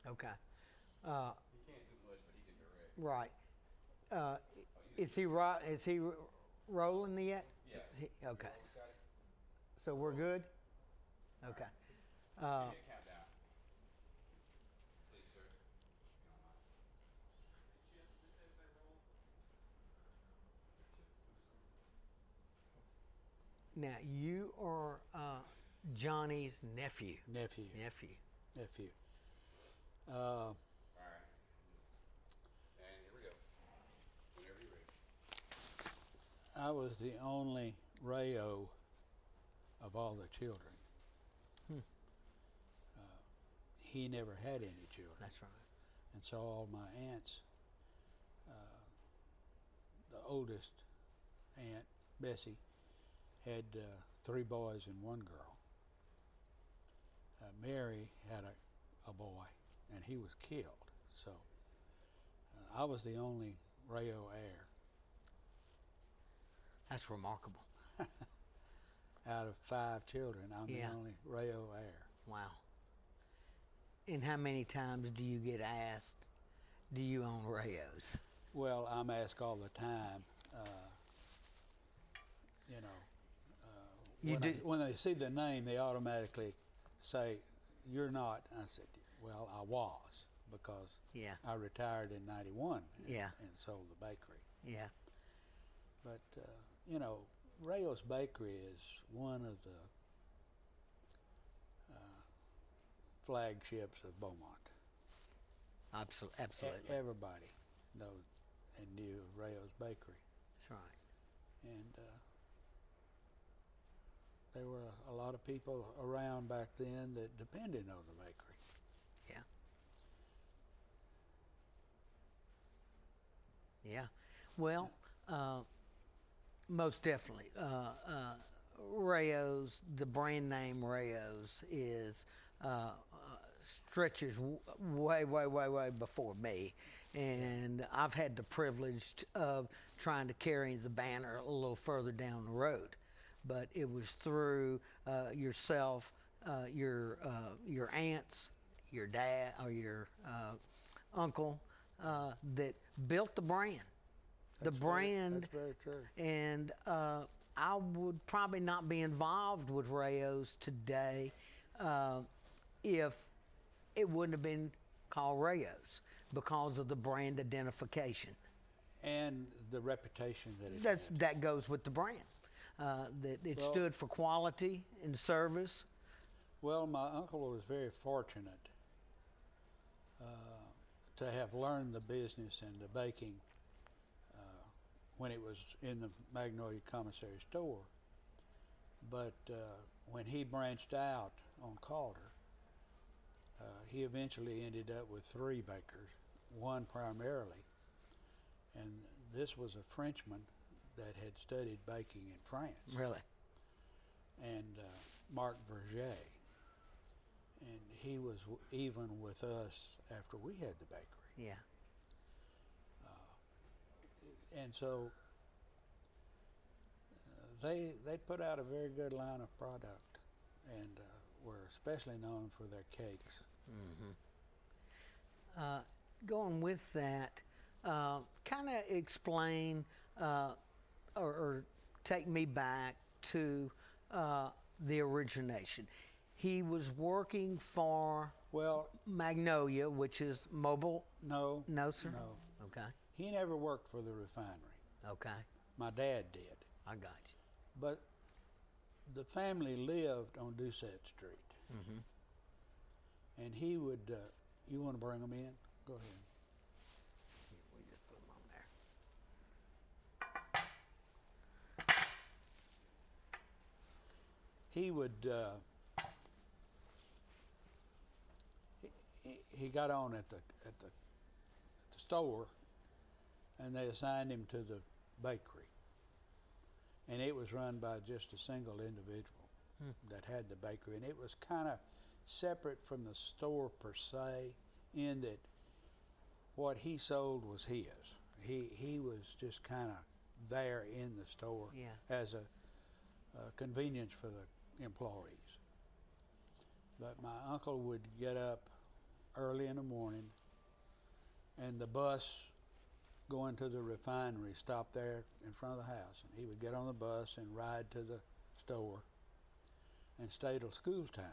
Okay. He can't do much, but he can direct. Right. Uh, Oh, you is didn't he do that. Is he rolling yet? Yeah. Okay. You roll, Scotty? So we're Roll. good. All Okay. right. Give me a countdown, please, sir. If you don't mind. Now you are Johnny's nephew. Nephew. Nephew. Nephew. All right. And here we go. Whenever you're ready. I was the only Rayo of all the children. Hmm. He never had any children. That's right. And so all my aunts, the oldest aunt, Bessie, had 3 boys and 1 girl. Mary had a boy, and he was killed. So I was the only Rayo heir That's remarkable. out of 5 children. I'm Yeah. the only Rayo heir. Wow. And how many times do you get asked, do you own Rayos? Well, I'm asked all the time. You know, You when they see the name, they automatically say, "You're not." I said, "Well, I was because Yeah. I retired in '91 Yeah. and sold the bakery." Yeah. But you know, Rayo's Bakery is one of the flagships of Beaumont. Absolutely. Everybody knows and knew of Rayo's Bakery, That's right. and there were a lot of people around back then that depended on the bakery. Yeah. Yeah. Well, most definitely. Rayo's, the brand name Rayo's is stretches way, way, way, way before me, and I've had the privilege of trying to carry the banner a little further down the road, but it was through yourself, your aunts, your dad, or your uncle that built the brand. The brand. That's very true. And I would probably not be involved with Rayo's today if it wouldn't have been called Rayo's because of the brand identification. And the reputation that it That's, had. that goes with the brand. That it Well- stood for quality and service. Well, my uncle was very fortunate to have learned the business and the baking when it was in the Magnolia Commissary store. But when he branched out on Calder, he eventually ended up with 3 bakers, one primarily. And this was a Frenchman that had studied baking in France. Really. And Marc Verger. And he was even with us after we had the bakery. Yeah. And so they put out a very good line of product, and were especially known for their cakes. Going with that, kind of explain or take me back to the origination. He was working for Well, Magnolia, which is mobile. no. No, sir. No. Okay. He never worked for the refinery. Okay. My dad did. I got you. But the family lived on Doucette Street. Mm-hmm. And he would, you want to bring them in? Go ahead. Here, we just put them on there. He would, he got on at the store, and they assigned him to the bakery. And it was run by just a single individual that had the bakery. And it was kind of separate from the store per se, in that what he sold was his. He was just kind of there in the store Yeah. as a convenience for the employees. But my uncle would get up early in the morning, and the bus going to the refinery stopped there in front of the house, and he would get on the bus and ride to the store and stay till school time.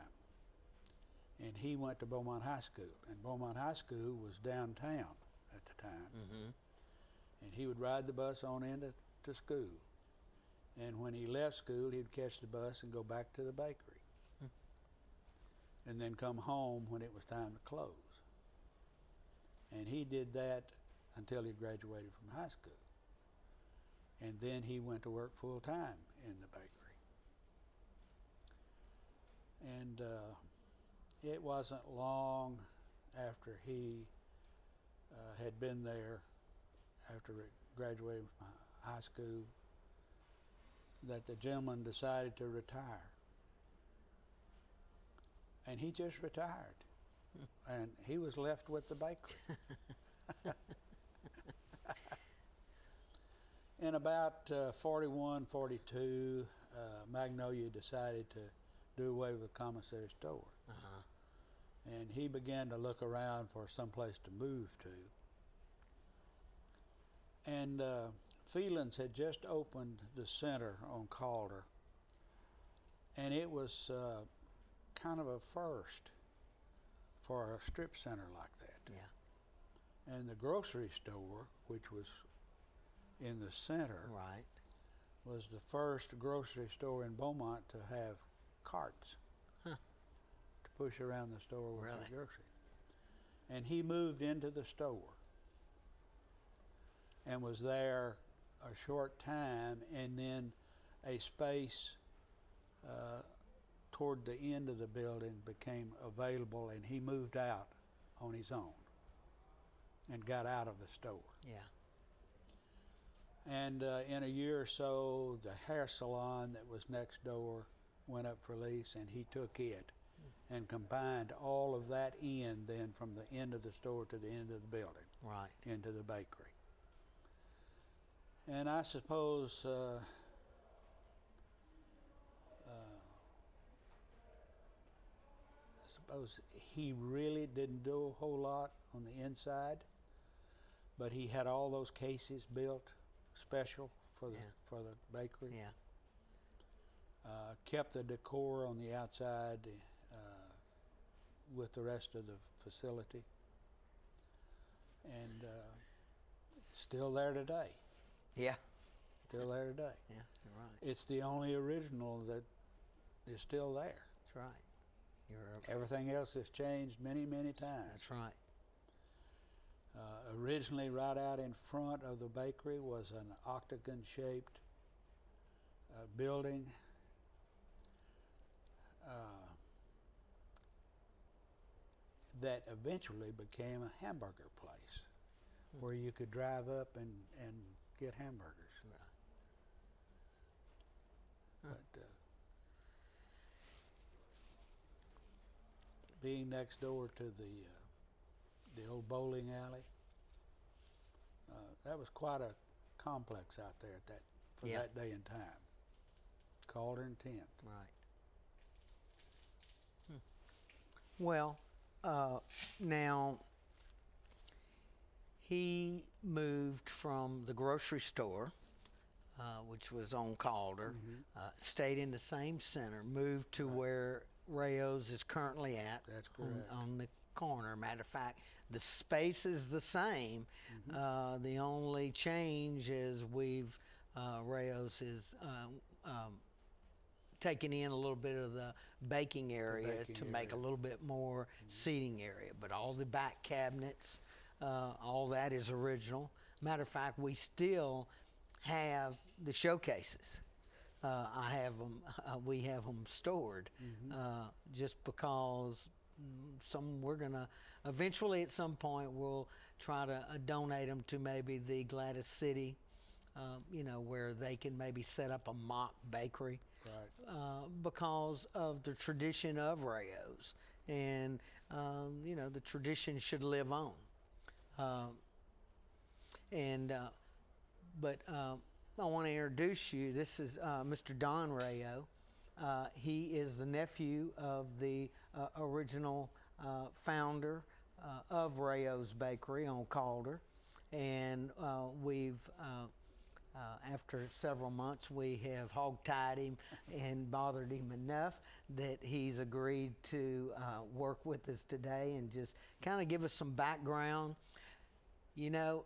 And he went to Beaumont High School, and Beaumont High School was downtown at the time. Mm-hmm. And he would ride the bus on into to school. And when he left school, he'd catch the bus and go back to the bakery. And then come home when it was time to close. And he did that until he graduated from high school. And then he went to work full time in the bakery. And it wasn't long after he had been there, after graduating from high school, that the gentleman decided to retire. And he just retired. And he was left with the bakery. In about 41, 42, Magnolia decided to do away with the commissary store. Uh-huh. And he began to look around for some place to move to. And Phelan's had just opened the center on Calder, and it was kind of a first for a strip center like that. Yeah. And the grocery store, which was in the center, Right. was the first grocery store in Beaumont to have carts to push around the store with Really? the grocery. And he moved into the store and was there a short time, and then a space toward the end of the building became available, and he moved out on his own and got out of the store. Yeah. And in a year or so, the hair salon that was next door went up for lease, and he took it and combined all of that end then from the end of the store to the end of the building Right. into the bakery. And I suppose he really didn't do a whole lot on the inside, but he had all those cases built special for the Yeah. for the bakery. Yeah. Kept the decor on the outside with the rest of the facility, and still there today. Yeah. Still there today. Yeah. You're right. It's the only original that is still there. That's right. You're. Everything else has changed many, many times. That's right. Originally, right out in front of the bakery was an octagon-shaped building. That eventually became a hamburger place where you could drive up and get hamburgers. Right. But being next door to the old bowling alley, that was quite a complex out there at for Yeah. that day and time. Calder and 10th. Right. Well, now he moved from the grocery store, which was on Calder, stayed in the same center, moved to where Rayo's is currently at. That's correct. On the corner. Matter of fact, the space is the same. The only change is Rayo's is taking in a little bit of the baking area baking to make a area. little bit more seating area. But all the back cabinets, all that is original. Matter of fact, we still have the showcases. I have them. We have them stored, just because we're gonna eventually at some point we'll try to donate them to maybe the Gladys City, where they can maybe set up a mock bakery. Right. Because of the tradition of Rayo's, and the tradition should live on. But I want to introduce you. This is Mr. Don Rayo. He is the nephew of the original founder of Rayo's Bakery on Calder, and after several months, we have hog-tied him and bothered him enough that he's agreed to work with us today and just kind of give us some background. You know,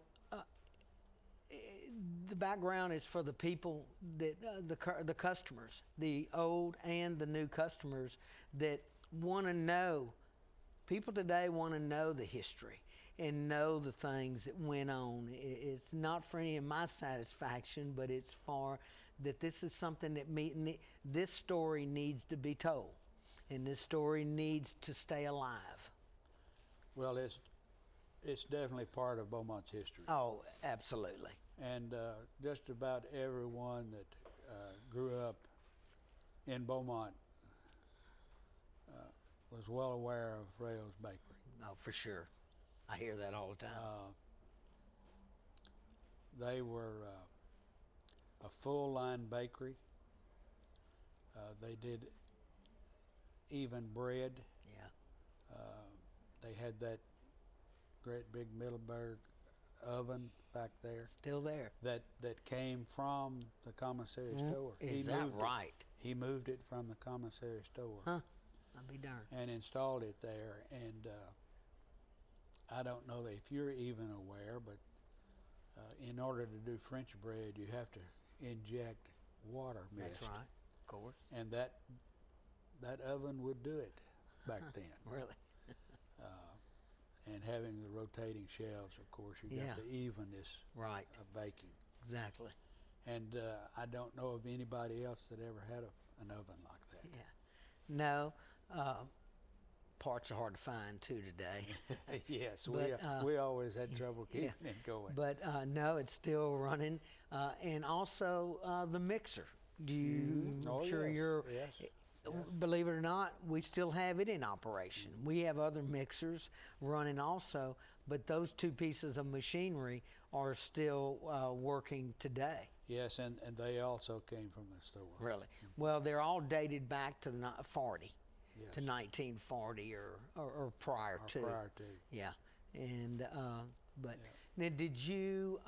the background is for the people that the customers, the old and the new customers that want to know. People today want to know the history and know the things that went on. It's not for any of my satisfaction, but it's for that this is something that this story needs to be told, and this story needs to stay alive. Well, it's definitely part of Beaumont's history. Oh, absolutely. And just about everyone that grew up in Beaumont was well aware of Rayo's Bakery. Oh, for sure. I hear that all the time. They were a full-line bakery. They did even bread. Yeah. They had that great big Middleburg oven back there Still there. that came from the commissary store. Is that right? He moved it from the commissary store. Huh. I'll be darned. And installed it there. And I don't know if you're even aware, but in order to do French bread, you have to inject water mist. That's right. Of course. And that oven would do it back then. Really? And having the rotating shelves, of course, you Yeah. got the evenness Right. of baking. Exactly. And I don't know of anybody else that ever had an oven like that. Yeah. No. Parts are hard to find too today. Yes, But, we always had trouble keeping yeah. it going. But no, it's still running. And also the mixer. Oh, I'm sure yes, you're. yes. Believe it or not, we still have it in operation. We have other mixers running also, but those two pieces of machinery are still working today. Yes, and they also came from the store. Really? Well, they're all dated back to the 40, Yes. to 1940 or prior to. Prior to. Yeah, and but now, did you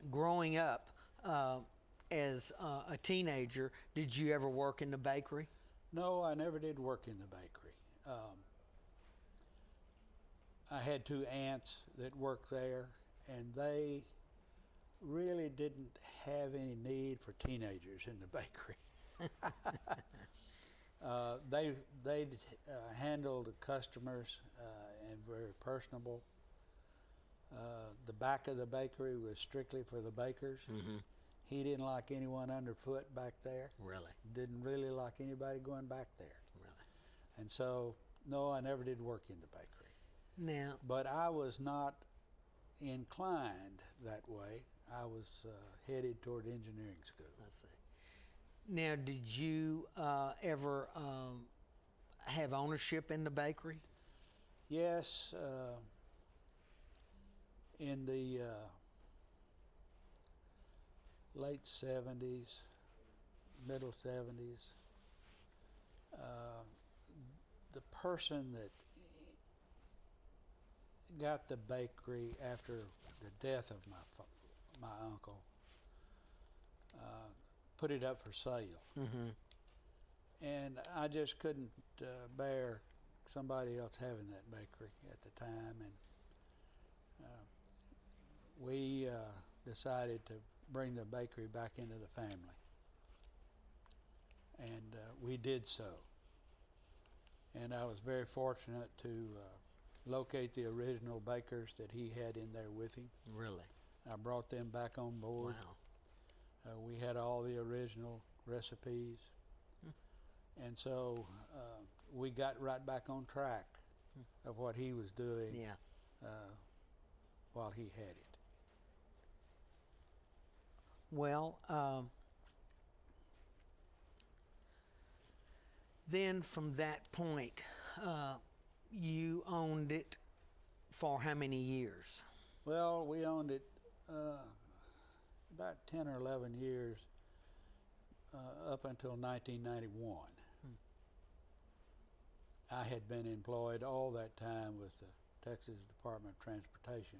growing up as a teenager? Did you ever work in the bakery? No, I never did work in the bakery. I had two aunts that worked there, and they really didn't have any need for teenagers in the bakery. They handled the customers and very personable. The back of the bakery was strictly for the bakers. Mm-hmm. He didn't like anyone underfoot back there. Really? Didn't really like anybody going back there. Really? And so, no, I never did work in the bakery. Now, But I was not inclined that way. I was headed toward engineering school. let's see. Now, did you ever have ownership in the bakery? Yes, in the late 70s, middle 70s, the person that got the bakery after the death of my uncle put it up for sale. Mm-hmm. And I just couldn't bear somebody else having that bakery at the time, and we decided to bring the bakery back into the family, and we did so. And I was very fortunate to locate the original bakers that he had in there with him. Really? I brought them back on board. Wow. We had all the original recipes. And so we got right back on track of what he was doing Yeah. while he had it. Well, then from that point, you owned it for how many years? Well, we owned it about 10 or 11 years up until 1991. I had been employed all that time with the Texas Department of Transportation,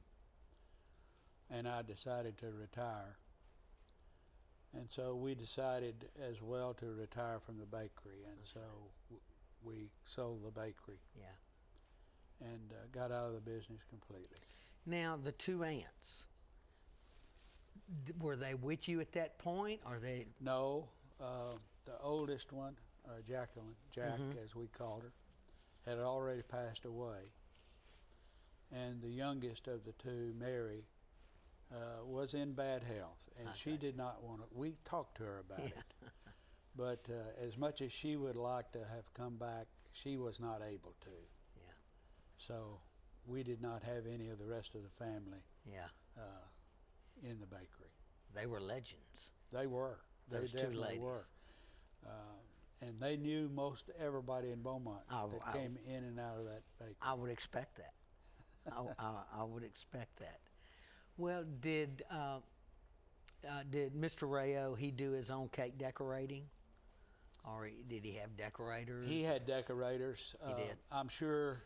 and I decided to retire. And so we decided as well to retire from the bakery, and so we sold the bakery Yeah. and got out of the business completely. Now, the two aunts, were they with you at that point? Or they? No, the oldest one, Jacqueline, Jack as we called her, had already passed away. And the youngest of the two, Mary, was in bad health, and she did not want to. We talked to her about it, but as much as she would like to have come back, she was not able to. Yeah. So we did not have any of the rest of the family Yeah. in the bakery. They were legends. They were. Those They two definitely ladies. were. And they knew most everybody in Beaumont that came in and out of that bakery. I would expect that. I would expect that. Well, did Mr. Rayo, he do his own cake decorating? Or did he have decorators? He had decorators. He did. I'm sure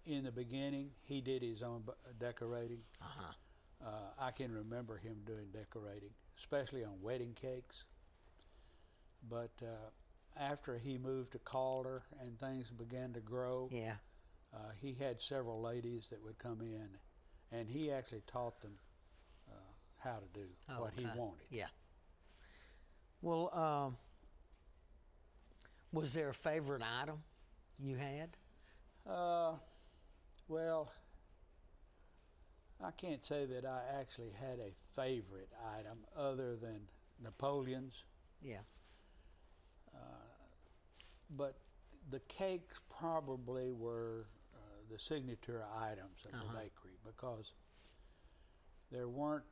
in the beginning he did his own decorating. Uh-huh. I can remember him doing decorating, especially on wedding cakes. But after he moved to Calder and things began to grow, Yeah. he had several ladies that would come in, and he actually taught them how to do what he Okay. wanted. Yeah. Well, was there a favorite item you had? Well, I can't say that I actually had a favorite item other than Napoleon's, Yeah. but the cakes probably were the signature items of the bakery, because there weren't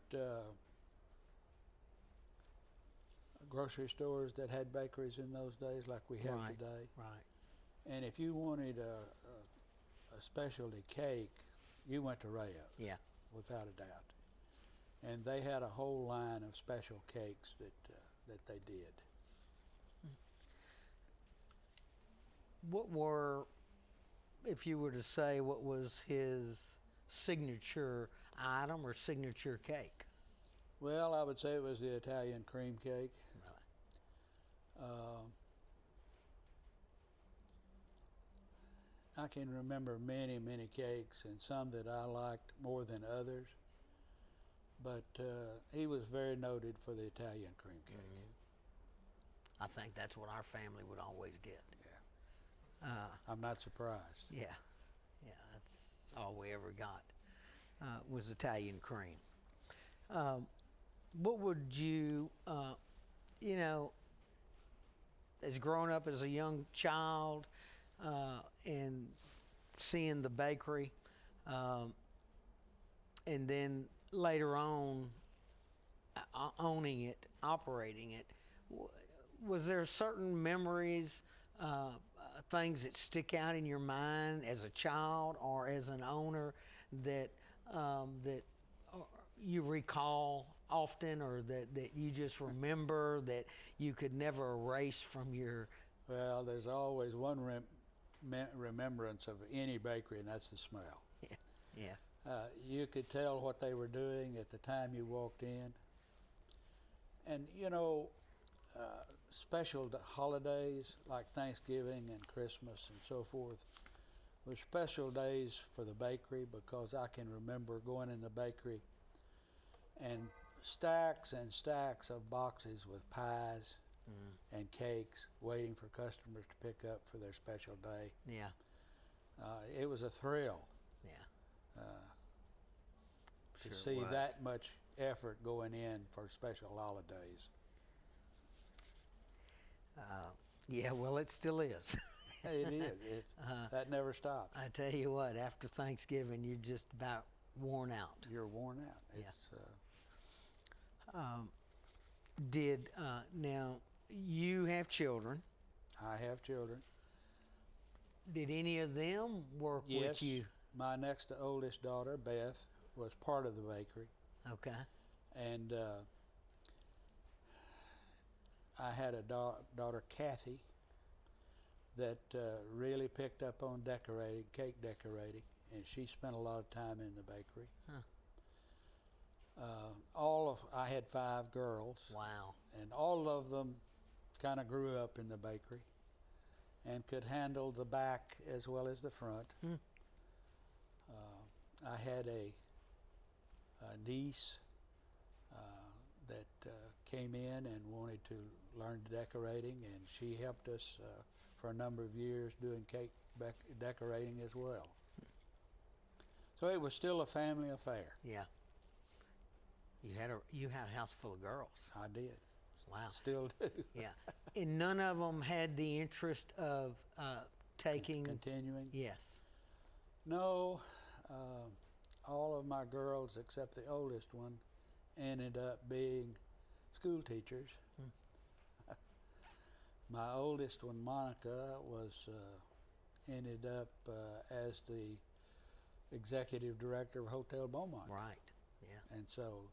grocery stores that had bakeries in those days like we have Right. today. Right. And if you wanted a specialty cake, you went to Rayo's. Yeah. Without a doubt. And they had a whole line of special cakes that they did. What were, if you were to say, what was his signature item or signature cake? Well, I would say it was the Italian cream cake. Really? I can remember many, many cakes, and some that I liked more than others. But he was very noted for the Italian cream cake. I think that's what our family would always get. I'm not surprised. Yeah. Yeah, that's all we ever got was Italian cream. What would you, you know, as growing up as a young child and seeing the bakery, and then later on owning it, operating it, was there certain memories, things that stick out in your mind as a child or as an owner that you recall often, or that you just remember that you could never erase from your? Well, there's always one remembrance of any bakery, and that's the smell. Yeah. You could tell what they were doing at the time you walked in. And, you know, special holidays like Thanksgiving and Christmas and so forth were special days for the bakery, because I can remember going in the bakery and stacks and stacks of boxes with pies and cakes waiting for customers to pick up for their special day. Yeah. It was a thrill Yeah. to Sure see was. that much effort going in for special holidays. Yeah, well, it still is. It is. That never stops. I tell you what, after Thanksgiving, you're just about worn out. You're worn out. Yeah. It's, Now, you have children. I have children. Did any of them work Yes. with you? My next to oldest daughter, Beth, was part of the bakery. Okay. And I had a daughter, Kathy, that really picked up on decorating, cake decorating, and she spent a lot of time in the bakery. Huh. I had 5 girls, Wow. and all of them kind of grew up in the bakery and could handle the back as well as the front. Hmm. I had a niece that came in and wanted to learn decorating, and she helped us for a number of years doing cake decorating as well. So it was still a family affair. Yeah. You had a house full of girls. I did. Wow. Still do. Yeah. And none of them had the interest of taking. Continuing. Yes. No, all of my girls except the oldest one ended up being school teachers. My oldest one, Monica, ended up as the executive director of Hotel Beaumont. Right. Yeah. And so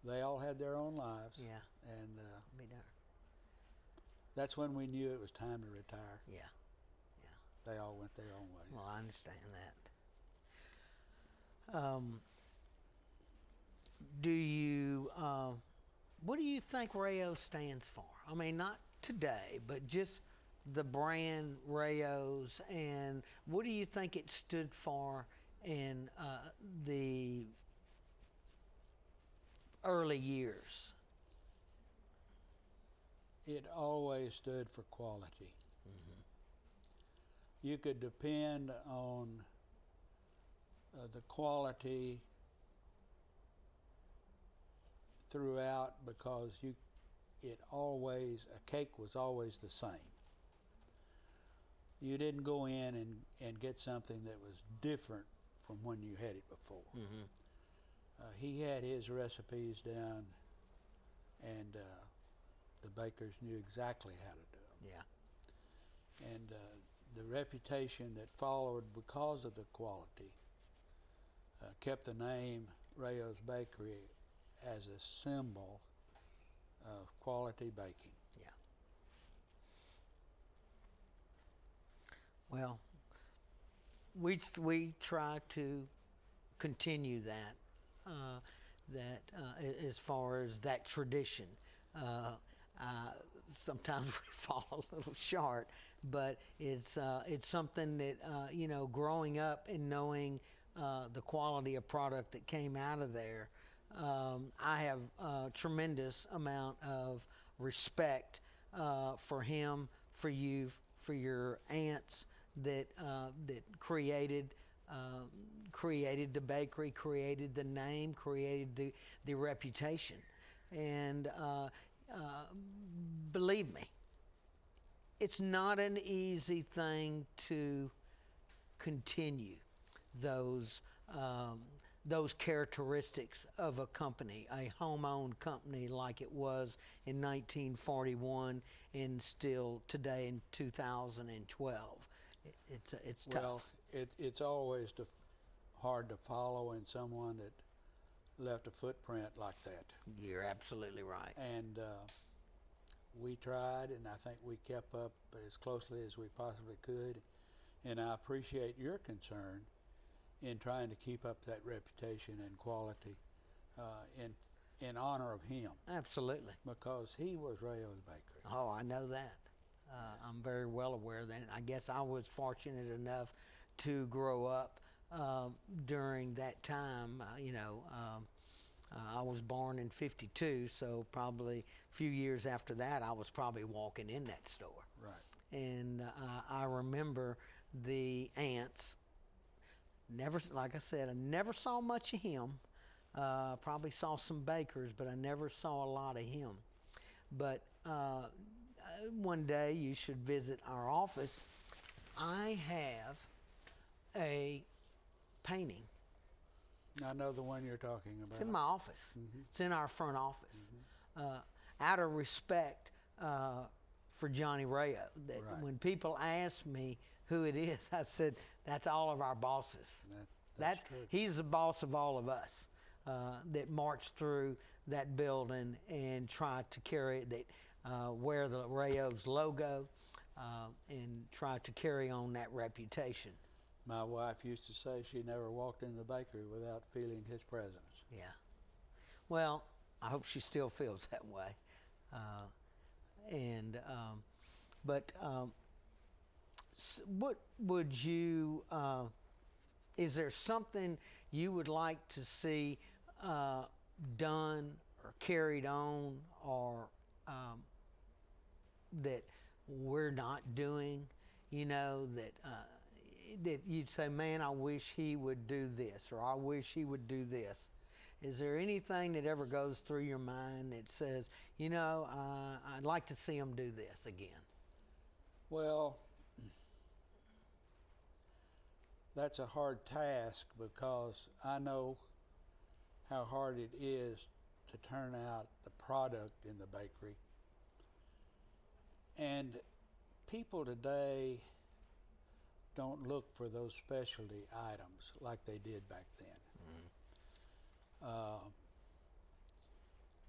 they all had their own lives. Yeah. And Be darned. that's when we knew it was time to retire. Yeah. They all went their own ways. Well, I understand that. What do you think Rayo stands for? I mean, not today, but just the brand Rayos, and what do you think it stood for in the early years? It always stood for quality. You could depend on the quality throughout because a cake was always the same. You didn't go in and get something that was different from when you had it before. He had his recipes down, and the bakers knew exactly how to do them. Yeah. And the reputation that followed because of the quality kept the name Rayo's Bakery as a symbol of quality baking. Yeah. Well, we try to continue that as far as that tradition. Sometimes we fall a little short, but it's something that growing up and knowing the quality of product that came out of there. I have a tremendous amount of respect for him, for you, for your aunts that created the bakery, created the name, created the reputation, and believe me, it's not an easy thing to continue those characteristics of a company, a home-owned company like it was in 1941 and still today in 2012. It's tough. Well, it's always hard to follow in someone that left a footprint like that. You're absolutely right. And we tried, and I think we kept up as closely as we possibly could. And I appreciate your concern in trying to keep up that reputation and quality in honor of him. Absolutely. Because he was Rayo's Bakery. Oh, I know that. I'm very well aware of that. I guess I was fortunate enough to grow up during that time. I was born in '52, so probably a few years after that, I was probably walking in that store. Right. And I remember the aunts. Like I said, I never saw much of him. Probably saw some bakers, but I never saw a lot of him. But one day you should visit our office. I have a painting. I know the one you're talking about. It's in my office. Mm-hmm. It's in our front office. Out of respect for Johnny Rayo, that Right. when people ask me who it is, I said, that's all of our bosses. That's true. He's the boss of all of us that marched through that building and tried to carry it, that wear the Rayo's logo, and try to carry on that reputation. My wife used to say she never walked in the bakery without feeling his presence. Yeah. Well, I hope she still feels that way. What would you? Is there something you would like to see done or carried on, or that we're not doing? You know, that you'd say, man, I wish he would do this, or I wish he would do this. Is there anything that ever goes through your mind that says, you know, I'd like to see him do this again? Well, that's a hard task because I know how hard it is to turn out the product in the bakery. And people today don't look for those specialty items like they did back then.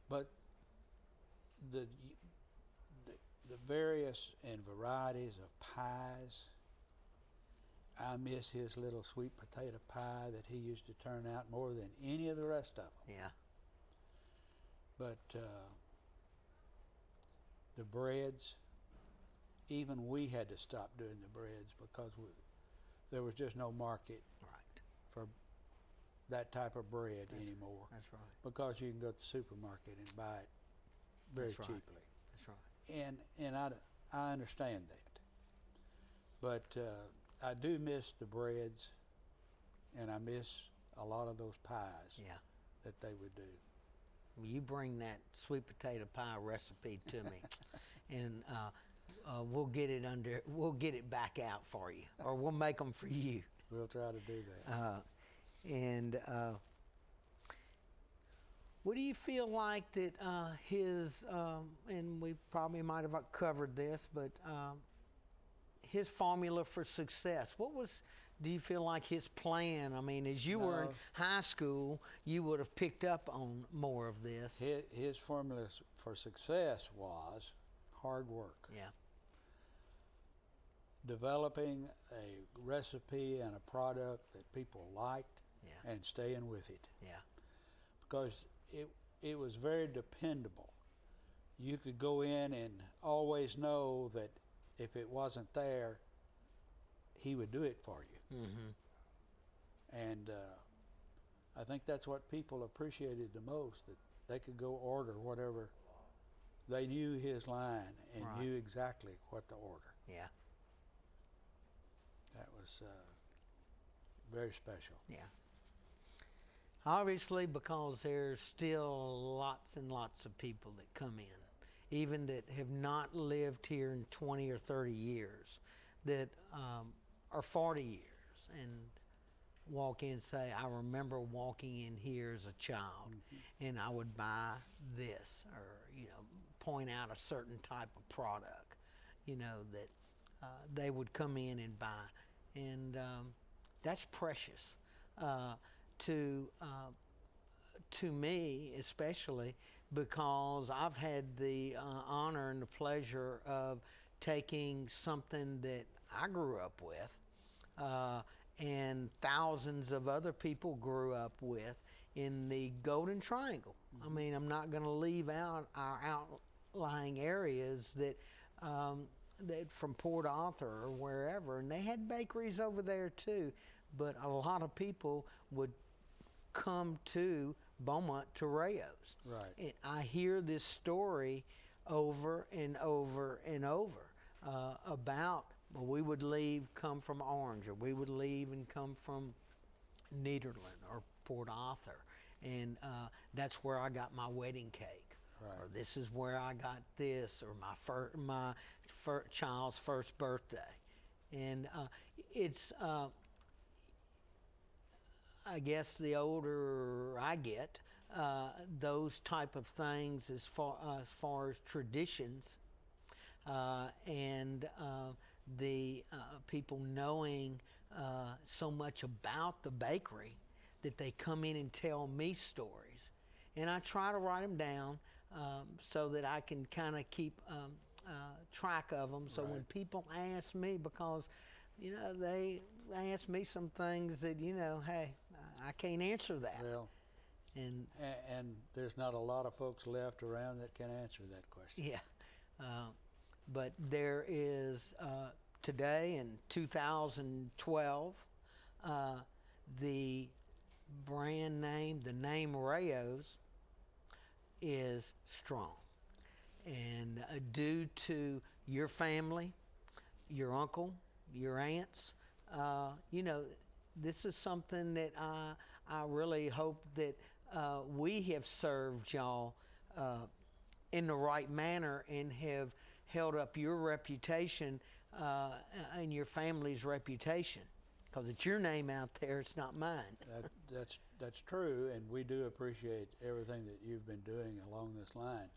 But the various and varieties of pies, I miss his little sweet potato pie that he used to turn out more than any of the rest of them. Yeah. But the breads, even we had to stop doing the breads because there was just no market Right. for that type of bread anymore. That's right. Because you can go to the supermarket and buy it very That's right. cheaply. That's right. And I understand that. But I do miss the breads, and I miss a lot of those pies Yeah. that they would do. Well, you bring that sweet potato pie recipe to me, and we'll get it back out for you, or we'll make them for you. We'll try to do that. What do you feel like that his, and we probably might have covered this, but his formula for success, do you feel like his plan? I mean, as you were in high school, you would have picked up on more of this. His formula for success was hard work. Yeah. Developing a recipe and a product that people liked, Yeah. and staying with it. Yeah. Because it was very dependable. You could go in and always know that if it wasn't there, he would do it for you. Mm-hmm. And I think that's what people appreciated the most, that they could go order whatever. They knew his line and Right. knew exactly what to order. Yeah. That was very special. Yeah. Obviously, because there's still lots and lots of people that come in, even that have not lived here in 20 or 30 years, that are 40 years, and walk in and say, I remember walking in here as a child, and I would buy this, or, you know, point out a certain type of product, you know, that they would come in and buy. And that's precious to me, especially because I've had the honor and the pleasure of taking something that I grew up with and thousands of other people grew up with in the Golden Triangle. I mean, I'm not going to leave out our outlying areas that from Port Arthur or wherever, and they had bakeries over there too, but a lot of people would come to Beaumont to Rayo's. Right. And I hear this story over and over and over about, well, we would come from Orange, or we would leave and come from Nederland or Port Arthur, and that's where I got my wedding cake. Right. Or this is where I got this, or my child's first birthday. And it's, I guess the older I get, those type of things as far as traditions and the people knowing so much about the bakery that they come in and tell me stories. And I try to write them down so that I can kind of keep track of them. So when Right. people ask me, because they ask me some things that hey, I can't answer that. Well, And and there's not a lot of folks left around that can answer that question. yeah, but there is today in 2012, the brand name, the name Rayo's, is strong, and due to your family, your uncle, your aunts, this is something that I really hope that we have served y'all in the right manner and have held up your reputation and your family's reputation, because it's your name out there, it's not mine. That's true, and we do appreciate everything that you've been doing along this line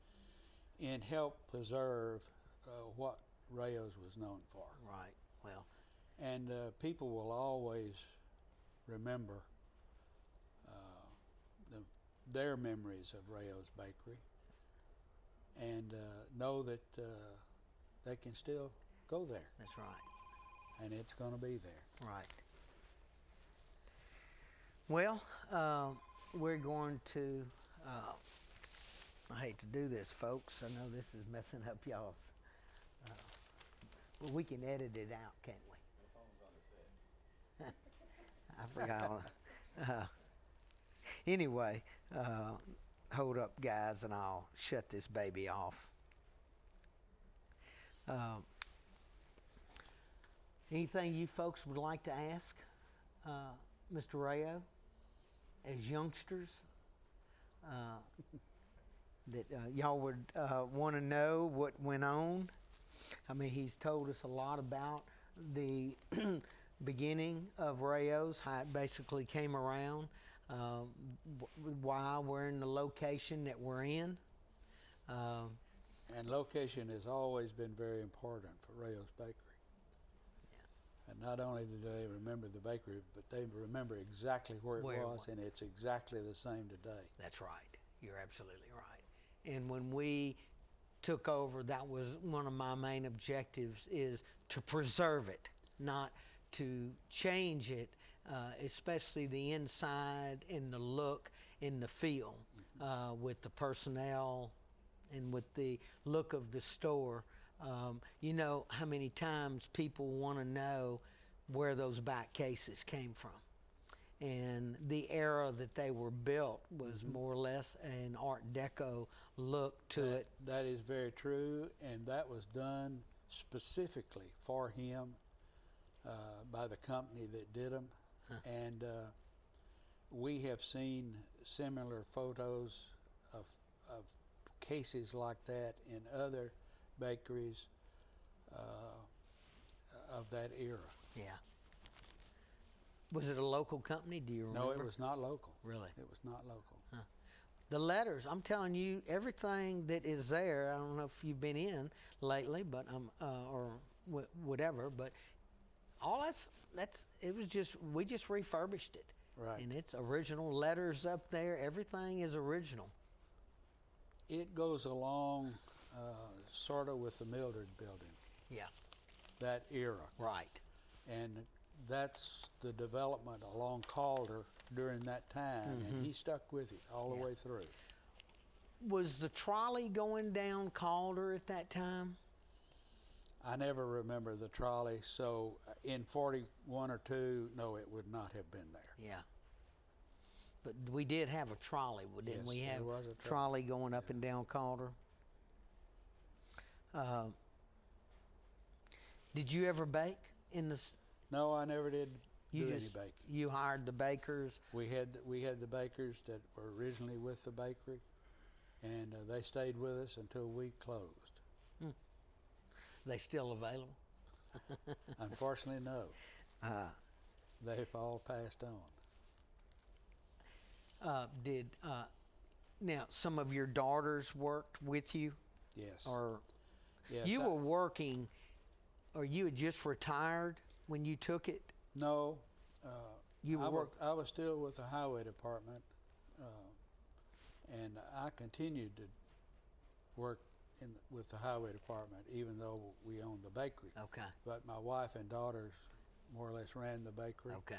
and help preserve what Rayo's was known for. Right. Well, And people will always remember their memories of Rayo's Bakery, and know that they can still go there, that's right. and it's going to be there. Right. Well, we're going to, I hate to do this, folks. I know this is messing up y'all's. Well, we can edit it out, can't we? I forgot. Anyway, hold up, guys, and I'll shut this baby off. Anything you folks would like to ask Mr. Rayo as youngsters that y'all would want to know what went on? I mean, he's told us a lot about the beginning of Rayo's, how it basically came around, why we're in the location that we're in. And location has always been very important for Rayo's Bakery. And not only do they remember the bakery, but they remember exactly where it was, and it's exactly the same today. That's right. You're absolutely right. And when we took over, that was one of my main objectives, is to preserve it, not to change it, especially the inside and the look and the feel, with the personnel and with the look of the store. You know how many times people want to know where those back cases came from. And the era that they were built was more or less an Art Deco look to it. That is very true, and that was done specifically for him by the company that did them. And we have seen similar photos of cases like that in other bakeries of that era. Yeah. Was it a local company? Do you remember? No, it was not local. Really? It was not local. The letters, I'm telling you, everything that is there, I don't know if you've been in lately, but or whatever, but all it was just, we just refurbished it. Right. And it's original letters up there. Everything is original. It goes along sort of with the Mildred building, Yeah. that era. Right. And that's the development along Calder during that time, and he stuck with it all the way through. Was the trolley going down Calder at that time? I never remember the trolley, so in 41 or 2, no, it would not have been there. Yeah. But we did have a trolley, didn't Yes, we? there Have was a trolley going up and down Calder. Did you ever bake in the? No, I never did You do any just baking. you hired the bakers. We had the bakers that were originally with the bakery, and they stayed with us until we closed. They still available? Unfortunately, no. They've all passed on. Now some of your daughters worked with you, Yes. or Yes, you were working, or you had just retired when you took it? No. You I worked. I was still with the highway department, and I continued to work with the highway department, even though we owned the bakery. Okay. But my wife and daughters more or less ran the bakery. Okay.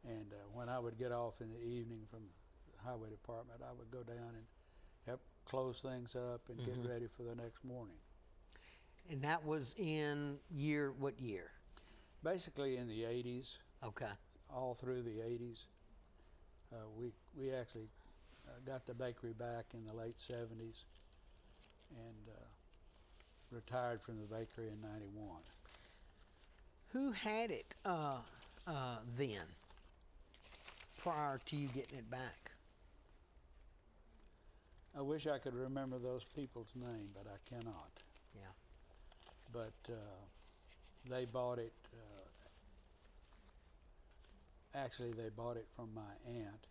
And when I would get off in the evening from the highway department, I would go down and help close things up and get ready for the next morning. And that was in what year? Basically in the 80s, Okay. all through the 80s. We actually got the bakery back in the late 70s and retired from the bakery in 91. Who had it then, prior to you getting it back? I wish I could remember those people's name, but I cannot. Yeah. But they bought it, actually they bought it from my aunt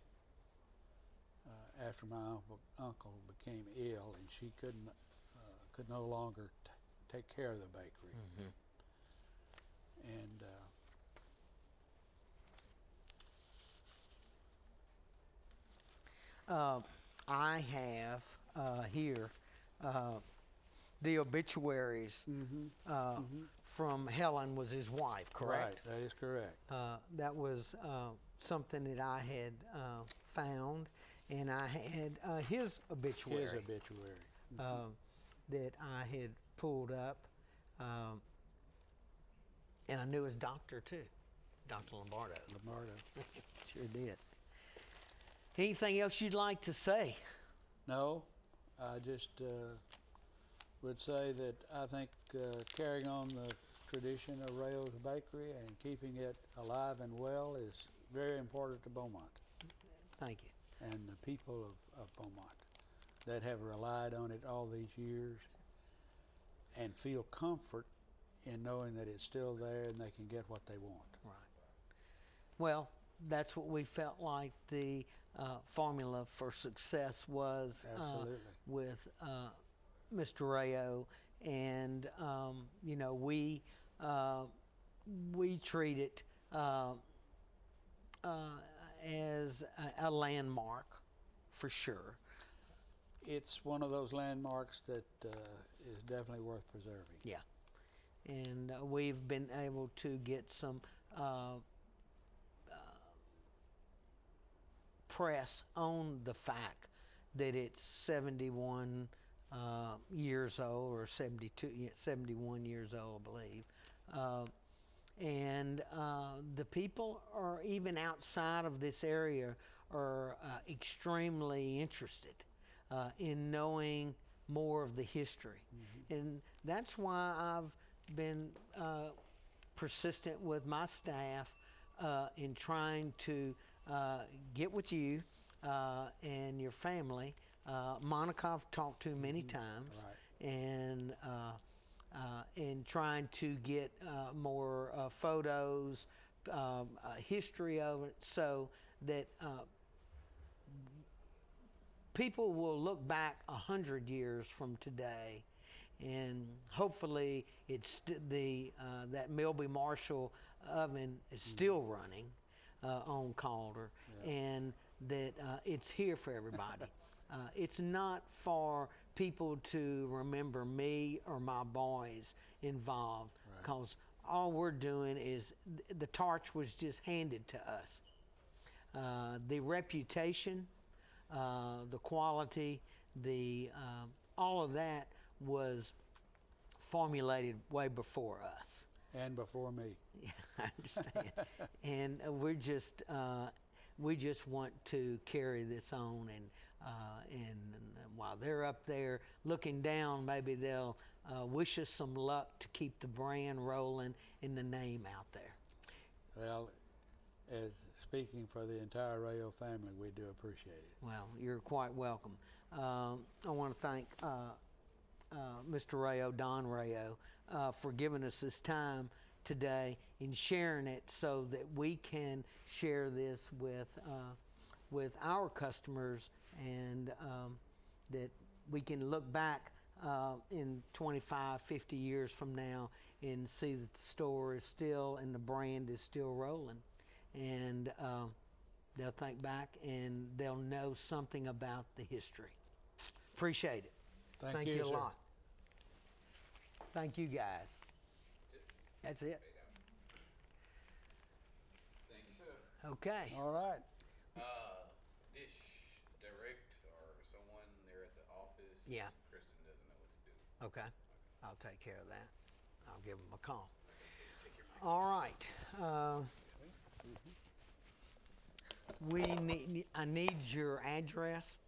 after my uncle became ill and she could no longer take care of the bakery. And I have here the obituaries from Helen was his wife, correct? Right, that is correct. That was something that I had found, and I had his obituary. His obituary. That I had pulled up, and I knew his doctor too, Dr. Lombardo. Lombardo. Sure did. Anything else you'd like to say? No, I just would say that I think carrying on the tradition of Rayo's Bakery and keeping it alive and well is very important to Beaumont Thank you. and the people of Beaumont that have relied on it all these years and feel comfort in knowing that it's still there and they can get what they want. Right. Well, that's what we felt like the formula for success was Absolutely. with Mr. Rayo, and you know, we treat it as a landmark for sure. It's one of those landmarks that is definitely worth preserving. Yeah, and we've been able to get some press on the fact that it's 71 years old, or 71 years old, I believe. And the people are, even outside of this area, are extremely interested in knowing more of the history. And that's why I've been persistent with my staff in trying to get with you and your family. Monica I've talked to many times, Right. and in trying to get more photos, history of it, so that people will look back 100 years from today, and hopefully it's that Milby Marshall oven is still running on Calder, and that it's here for everybody. It's not for people to remember me or my boys involved, because all we're doing is the torch was just handed to us. The reputation, the quality, all of that was formulated way before us. And before me. Yeah, I understand. And we just want to carry this on, and while they're up there looking down, maybe they'll wish us some luck to keep the brand rolling and the name out there. Well, as speaking for the entire Rayo family, we do appreciate it. Well, you're quite welcome. I want to thank Mr. Rayo, Don Rayo, for giving us this time today and sharing it so that we can share this with our customers, and that we can look back in 25, 50 years from now and see that the store is still and the brand is still rolling. And they'll think back and they'll know something about the history. Appreciate it. Thank you, a sir. lot. Thank you guys. That's it. Thank you, sir. Okay. All right. Dish direct or someone there at the office. Yeah. Kristen doesn't know what to do. Okay. I'll take care of that. I'll give them a call. Take your mic. All right. I need your address